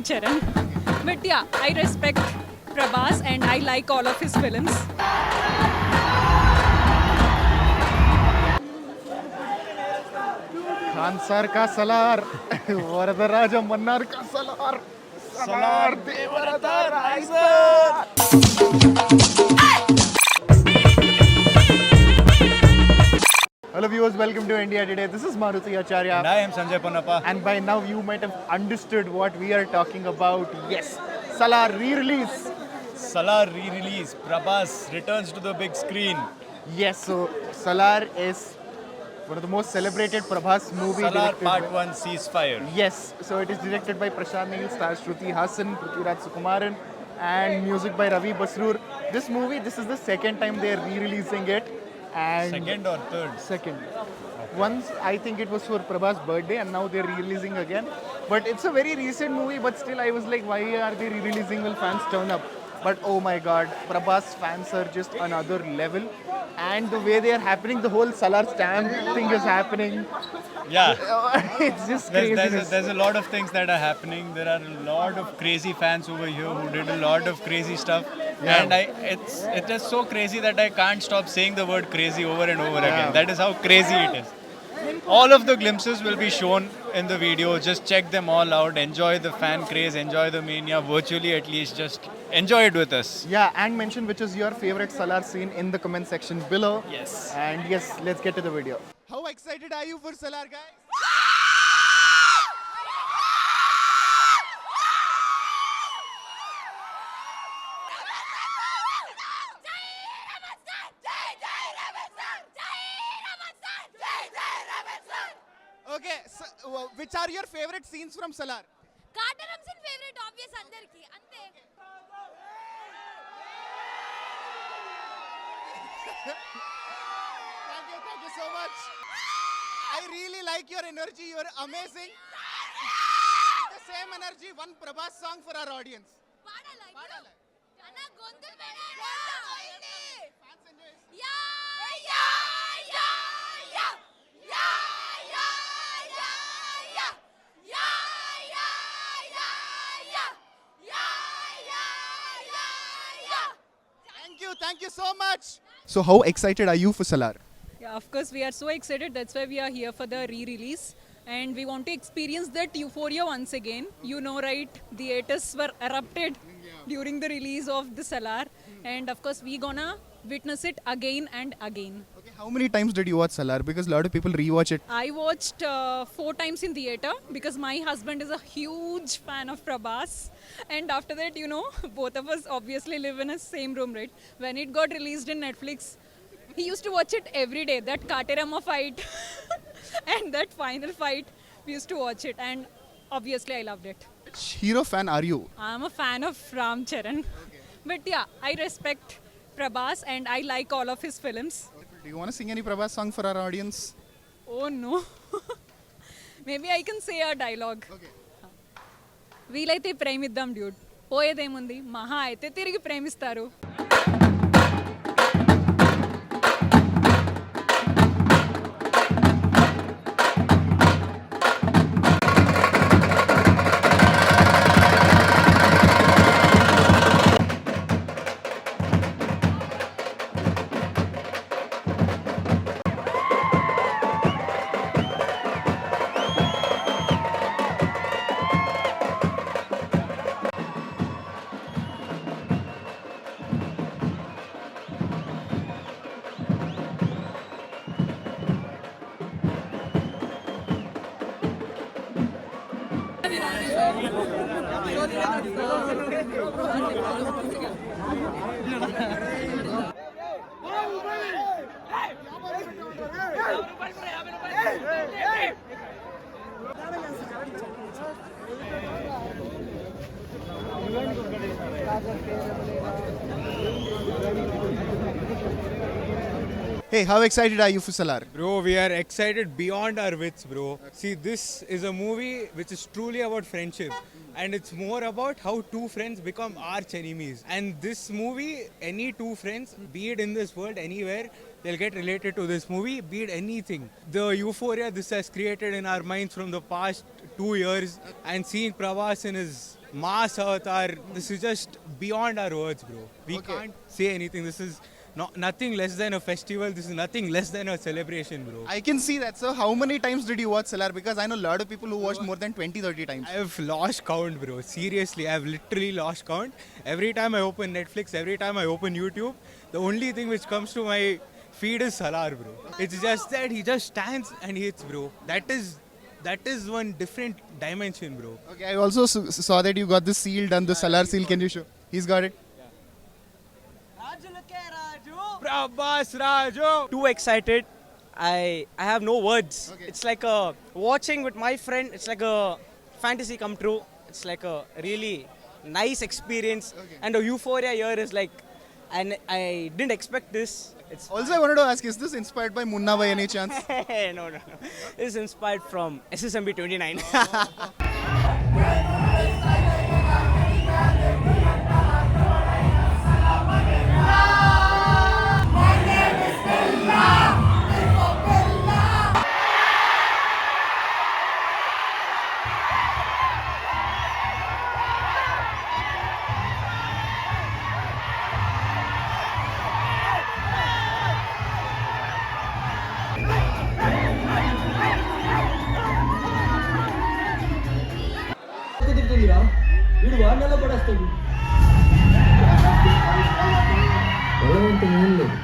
Ram Charan. But yeah, I respect Prabhas and I like all of his films. Khansaar का सलार वरदराज मन्नार का Salaar Salaar देवरता Raisa. Hello viewers, welcome to India Today. This is Maruti Acharya. And I am Sanjay Ponnappa. And by now you might have understood what we are talking about. Yes, Salaar re-release. Salaar re-release. Prabhas returns to the big screen. Yes, so Salaar is one of the most celebrated Prabhas movie. Salaar Part 1 Ceasefire. Yes, so it is directed by Prashanth Neel, stars Shruti Haasan, Prithviraj Sukumaran, and music by Ravi Basrur. This movie, this is the second time they are re-releasing it. And Second or third? Second. Once I think it was for Prabhas' birthday, and now they're re-releasing again. But it's a very recent movie, but still I was like, why are they re-releasing? Will fans turn up? But oh my god, Prabhas fans are just another level. And the way they are happening, the whole Salaar stamp thing is happening. Yeah. It's just crazy. There's a lot of things that are happening. There are a lot of crazy fans over here who did a lot of crazy stuff. Yeah. And it is so crazy that I can't stop saying the word crazy over and over again. That is how crazy it is. All of the glimpses will be shown in the video. Just check them all out. Enjoy the fan craze. Enjoy the mania virtually at least. Just enjoy it with us. Yeah, and mention which is your favorite Salaar scene in the comment section below. Yes. And yes, let's get to the video. How excited are you for Salaar, guys? Okay, so, which are your favorite scenes from Salaar? Garuda Ram's favorite obvious andarki ante. Thank you so much. I really like your energy. You are amazing. With the same energy, one Prabhas song for our audience. Paadala anna gontul Fans enjoy. Thank you so much. So how excited are you for Salaar? Yeah, of course, we are so excited. That's why we are here for the re-release. And we want to experience that euphoria once again. You know, right? Theaters were erupted during the release of the Salaar. And of course, we gonna witness it again and again. Okay, how many times did you watch Salaar? Because a lot of people rewatch it. I watched 4 times in theater because my husband is a huge fan of Prabhas. And after that, you know, both of us obviously live in a same room, right? When it got released in Netflix, he used to watch it every day. That Katerama fight and that final fight, we used to watch it. And obviously, I loved it. Which hero fan are you? I'm a fan of Ram Charan. But yeah, I respect Prabhas and I like all of his films. Do you want to sing any Prabhas song for our audience? Oh no. Maybe I can say a dialogue. Okay. వీలైతే ప్రేమిద్దాం dude పోయేదేముంది మహా అయితే తిరిగి ప్రేమిస్తారు. Hey, how excited are you for Salaar? Bro, we are excited beyond our wits, bro. See, this is a movie which is truly about friendship. And it's more about how two friends become arch enemies. And this movie, any two friends, be it in this world, anywhere, they'll get related to this movie, be it anything. The euphoria this has created in our minds from the past 2 years, and seeing Prabhas in his mass avatar. This is just beyond our words, bro. We Okay. can't say anything. This is nothing less than a festival. This is nothing less than a celebration, bro. I can see that. So how many times did you watch Salaar? Because I know a lot of people who watched more than 20, 30 times. I've lost count, bro. Seriously, I've literally lost count. Every time I open Netflix, every time I open YouTube, the only thing which comes to my feed is Salaar, bro. It's just that he just stands and hits, bro. That is one different dimension, bro. Okay, I also saw that you got the seal done, the Salaar seal. Can you show? He's got it. Prabhas Rajo. Too excited. I have no words. Okay. It's like a watching with my friend. It's like a fantasy come true. It's like a really nice experience. Okay. And the euphoria here is like, and I didn't expect this. It's Also, I wanted to ask, is this inspired by Munna by any chance? no. It's inspired from SSMB 29. కుదురుతుందిరా వీడు వాడినలో పడేస్తాడు బలవంతం ఏం లేదు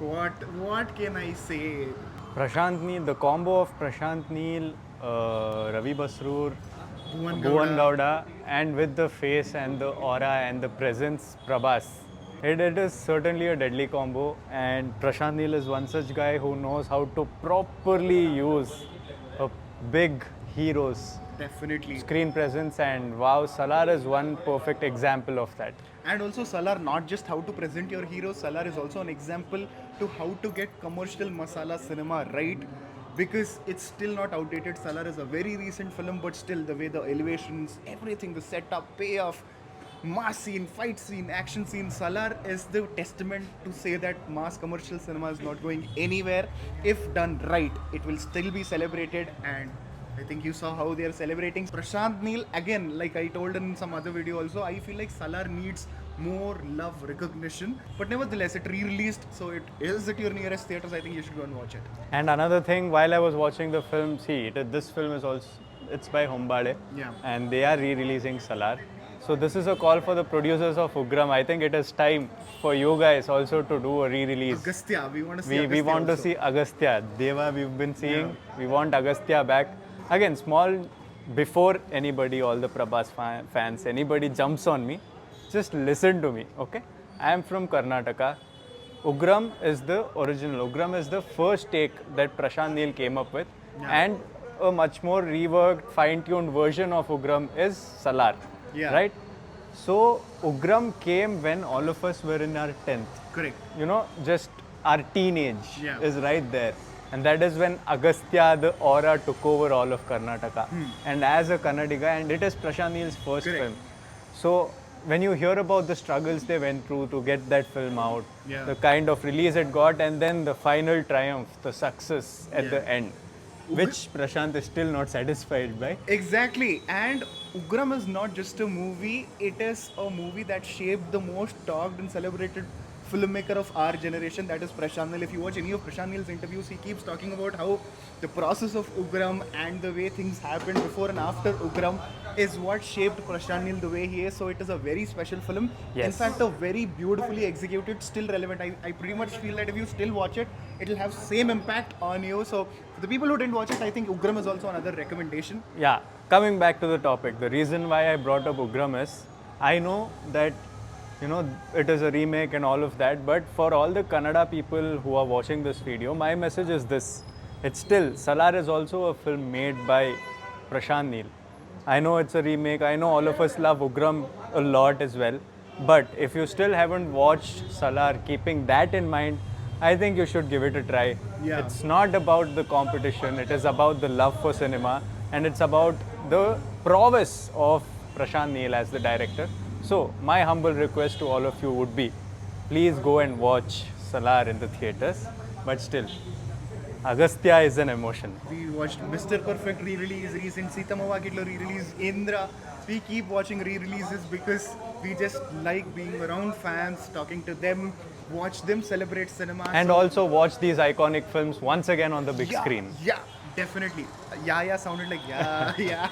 What can I say? Prashanth Neel, the combo of Prashanth Neel, Ravi Basrur, Bhuvan Bhuvan Gowda, and with the face and the aura and the presence, Prabhas. It is certainly a deadly combo, and Prashanth Neel is one such guy who knows how to properly use a big hero's Definitely. screen presence, and wow, Salaar is one perfect example of that. And also Salaar, not just how to present your hero, Salaar is also an example to how to get commercial masala cinema right, because it's still not outdated. Salaar is a very recent film, but still the way the elevations, everything, the setup, payoff, mass scene, fight scene, action scene, Salaar is the testament to say that mass commercial cinema is not going anywhere. If done right, it will still be celebrated, and I think you saw how they are celebrating Prashanth Neel again. Like I told in some other video also, I feel like Salaar needs more love recognition. But nevertheless, it re-released, so it is at your nearest theaters. I think you should go and watch it. And another thing, while I was watching the film, this film is also, it's by Hombale. Yeah. And they are re-releasing Salaar. So this is a call for the producers of Ugram. I think it is time for you guys also to do a re-release. Agastya, we want to see We Agastya want to also. see Agastya. Deva we've been seeing. We want Agastya back. Again, small, before anybody, all the Prabhas fans, anybody jumps on me, just listen to me, okay? I am from Karnataka. Ugram is the original. Ugram is the first take that Prashanth Neel came up with. And a much more reworked, fine-tuned version of Ugram is Salaar. Yeah. Right? So, Ugram came when all of us were in our 10th. Correct. You know, just our teenage Yeah. is right there. And that is when Agastya, the aura, took over all of Karnataka. And as a Kannadiga, and it is Prashanth Neel's first Correct. film. So, when you hear about the struggles they went through to get that film out, Yeah. the kind of release it got, and then the final triumph, the success at the end, which Prashanth is still not satisfied by. Exactly. And Ugram is not just a movie, it is a movie that shaped the most talked and celebrated filmmaker of our generation, that is Prashanth Neel. If you watch any of Prashanth Neel's interviews, he keeps talking about how the process of Ugram and the way things happened before and after Ugram is what shaped Prashanth Neel the way he is. So it is a very special film. Yes. In fact, a very beautifully executed, still relevant. I pretty much feel that if you still watch it, it'll have same impact on you. So for the people who didn't watch it, I think Ugram is also another recommendation. Yeah, coming back to the topic, the reason why I brought up Ugram is, I know that, you know, it is a remake and all of that, but for all the Kannada people who are watching this video, my message is this. It's still, Salaar is also a film made by Prashanth Neel. I know it's a remake, I know all of us love Ugram a lot as well, but if you still haven't watched Salaar, keeping that in mind, I think you should give it a try. Yeah. It's not about the competition, it is about the love for cinema, and it's about the prowess of Prashanth Neel as the director. So, my humble request to all of you would be, please go and watch Salaar in the theatres, but still, Agastya is an emotion. We watched Mr. Perfect re-release, recent Sitamava Kitlo re-release, Indra. We keep watching re-releases because we just like being around fans, talking to them, watch them celebrate cinema. And So- also watch these iconic films once again on the big screen. Yeah, definitely. Yeah sounded like yeah, yeah.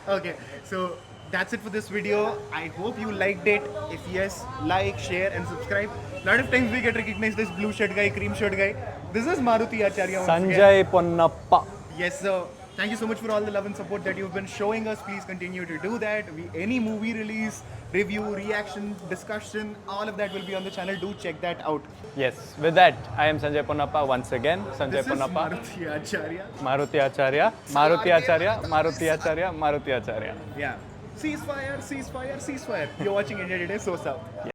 Okay, so that's it for this video. I hope you liked it. If yes, like, share, and subscribe. A lot of times we get recognized as blue shirt guy, cream shirt guy. This is Maruti Acharya once again. Sanjay Ponnappa. Yes, sir. Thank you so much for all the love and support that you've been showing us. Please continue to do that. Any movie release, review, reaction, discussion, all of that will be on the channel. Do check that out. Yes, with that, I am Sanjay Ponnappa once again. Sanjay This is Ponnappa. Maruti Acharya. Maruti Acharya. Maruti Acharya. Maruti Acharya. Maruti Acharya. Yeah. Ceasefire, ceasefire, ceasefire. You're watching India Today, so south. Yes.